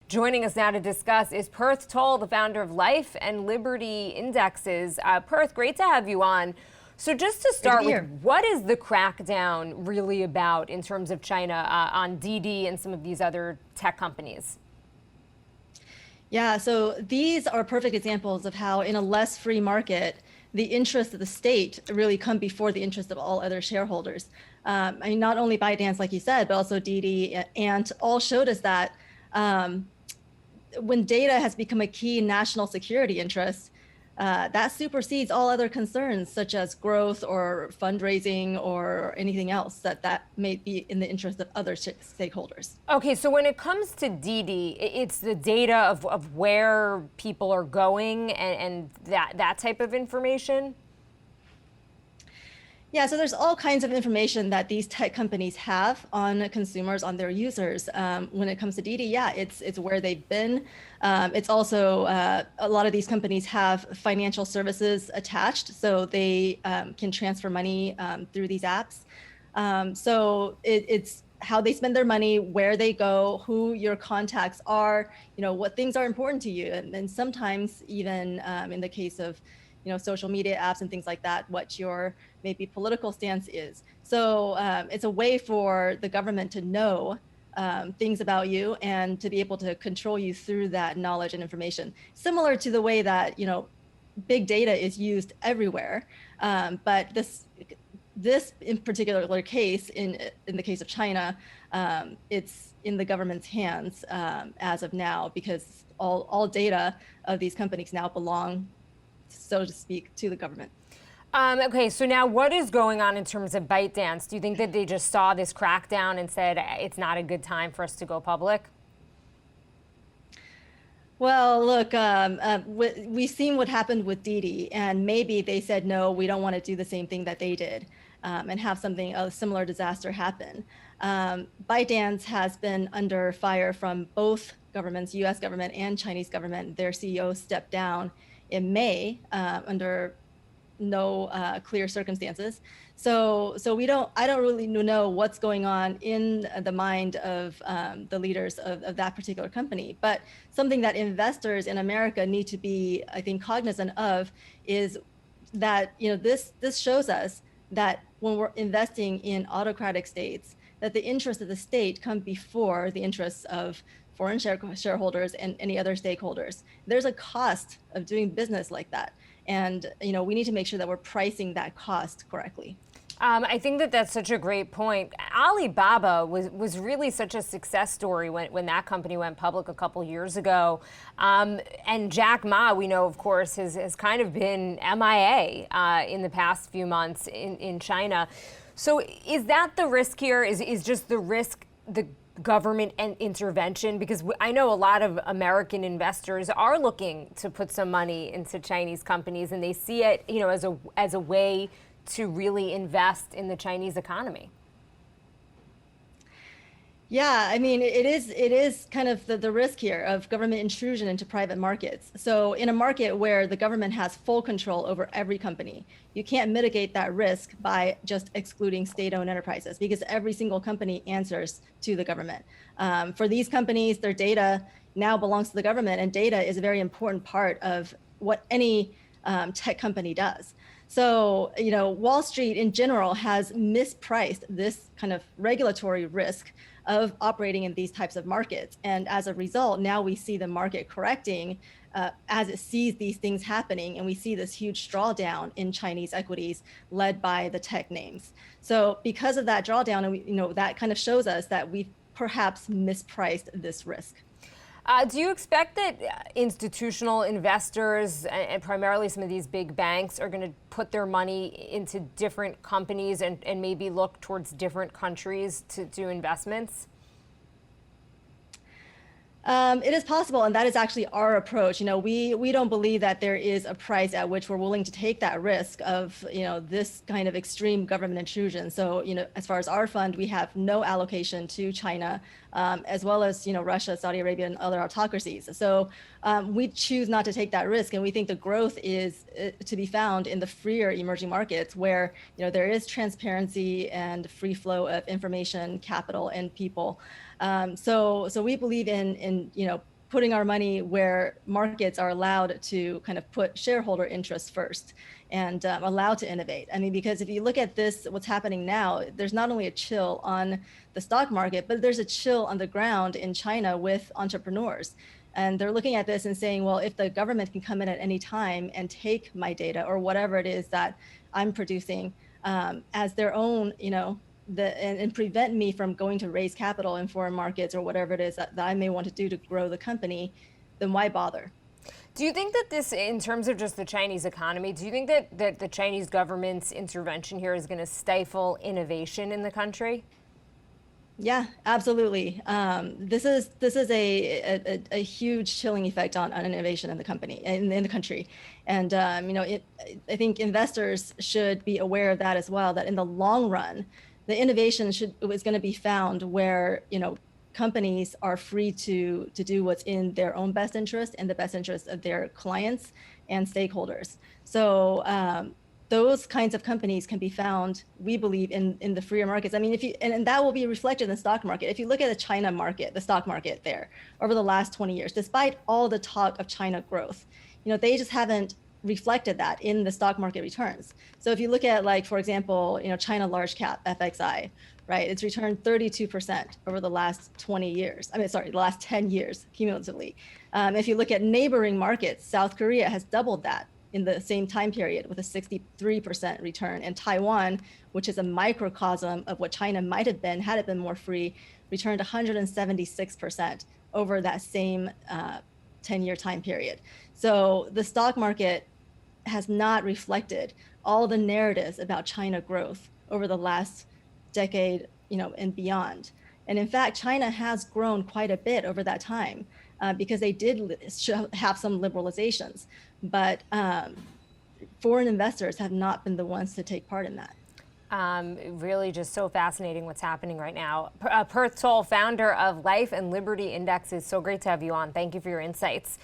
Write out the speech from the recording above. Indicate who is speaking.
Speaker 1: Joining us now to discuss is Perth Tolle, the founder of Life and Liberty Indexes. Perth, great to have you on. So just to start with, what is the crackdown really about in terms of China on Didi and some of these other tech companies?
Speaker 2: Yeah, so these are perfect examples of how in a less free market, the interests of the state really come before the interest of all other shareholders. I mean, not only ByteDance, like you said, but also Didi, and all showed us that when data has become a key national security interest, that supersedes all other concerns such as growth or fundraising or anything else that may be in the interest of other stakeholders.
Speaker 1: Okay, so when it comes to Didi, it's the data of where people are going and that type of information?
Speaker 2: Yeah, so there's all kinds of information that these tech companies have on consumers, on their users. When it comes to Didi, yeah, it's where they've been. It's also, a lot of these companies have financial services attached, so they can transfer money through these apps. So it's how they spend their money, where they go, who your contacts are, what things are important to you. And sometimes even in the case of social media apps and things like that, what your maybe political stance is. So it's a way for the government to know things about you and to be able to control you through that knowledge and information. Similar to the way that, big data is used everywhere. But this in particular case, in the case of China, it's in the government's hands as of now, because all data of these companies now belong, so to speak, to the government.
Speaker 1: Okay, so now what is going on in terms of ByteDance? Do you think that they just saw this crackdown and said it's not a good time for us to go public?
Speaker 2: Well, look, we've seen what happened with Didi, and maybe they said, no, we don't want to do the same thing that they did and have a similar disaster happen. ByteDance has been under fire from both governments, US government and Chinese government. Their CEO stepped down in May under no clear circumstances. So I don't really know what's going on in the mind of the leaders of that particular company. But something that investors in America need to be, I think, cognizant of is that this shows us that when we're investing in autocratic states, that the interests of the state come before the interests of foreign shareholders and any other stakeholders. There's a cost of doing business like that. And we need to make sure that we're pricing that cost correctly.
Speaker 1: I think that that's such a great point. Alibaba was really such a success story when that company went public a couple years ago. And Jack Ma, we know, of course, has kind of been MIA in the past few months in China. So is that the risk here? Is just the risk the government and intervention? Because I know a lot of American investors are looking to put some money into Chinese companies, and they see it, as a way to really invest in the Chinese economy.
Speaker 2: Yeah, I mean, it is kind of the risk here of government intrusion into private markets. So in a market where the government has full control over every company, you can't mitigate that risk by just excluding state-owned enterprises, because every single company answers to the government. For these companies, their data now belongs to the government, and data is a very important part of what any tech company does. So, Wall Street in general has mispriced this kind of regulatory risk of operating in these types of markets. And as a result, now we see the market correcting as it sees these things happening. And we see this huge drawdown in Chinese equities led by the tech names. So because of that drawdown, and that kind of shows us that we've perhaps mispriced this risk.
Speaker 1: Do you expect that institutional investors and primarily some of these big banks are going to put their money into different companies and maybe look towards different countries to do investments?
Speaker 2: It is possible, and that is actually our approach. We don't believe that there is a price at which we're willing to take that risk of, this kind of extreme government intrusion. So, as far as our fund, we have no allocation to China, as well as, Russia, Saudi Arabia, and other autocracies. So we choose not to take that risk, and we think the growth is to be found in the freer emerging markets where, there is transparency and free flow of information, capital, and people. So we believe in putting our money where markets are allowed to kind of put shareholder interests first and allowed to innovate. I mean, because if you look at this, what's happening now, there's not only a chill on the stock market, but there's a chill on the ground in China with entrepreneurs. And they're looking at this and saying, well, if the government can come in at any time and take my data or whatever it is that I'm producing as their own, and prevent me from going to raise capital in foreign markets or whatever it is that I may want to do to grow the company, then why bother?
Speaker 1: Do you think that this, in terms of just the Chinese economy, do you think that the Chinese government's intervention here is going to stifle innovation in the country?
Speaker 2: Yeah, absolutely. This is a huge chilling effect on innovation in the company in the country, and I think investors should be aware of that as well. That in the long run, the innovation is going to be found where companies are free to do what's in their own best interest and the best interest of their clients and stakeholders. So those kinds of companies can be found, we believe, in the freer markets. I mean, and that will be reflected in the stock market. If you look at the China market, the stock market there over the last 20 years, despite all the talk of China growth, they just haven't reflected that in the stock market returns. So if you look at, like, for example, China large cap FXI, right? It's returned 32% over the last 20 years. The last 10 years cumulatively. If you look at neighboring markets, South Korea has doubled that in the same time period with a 63% return. And Taiwan, which is a microcosm of what China might have been had it been more free, returned 176% over that same 10-year time period. So the stock market has not reflected all the narratives about China growth over the last decade, and beyond. And in fact, China has grown quite a bit over that time because they did have some liberalizations, but foreign investors have not been the ones to take part in that.
Speaker 1: Really just so fascinating what's happening right now. Perth Tolle, founder of Life and Liberty Indexes. So great to have you on. Thank you for your insights.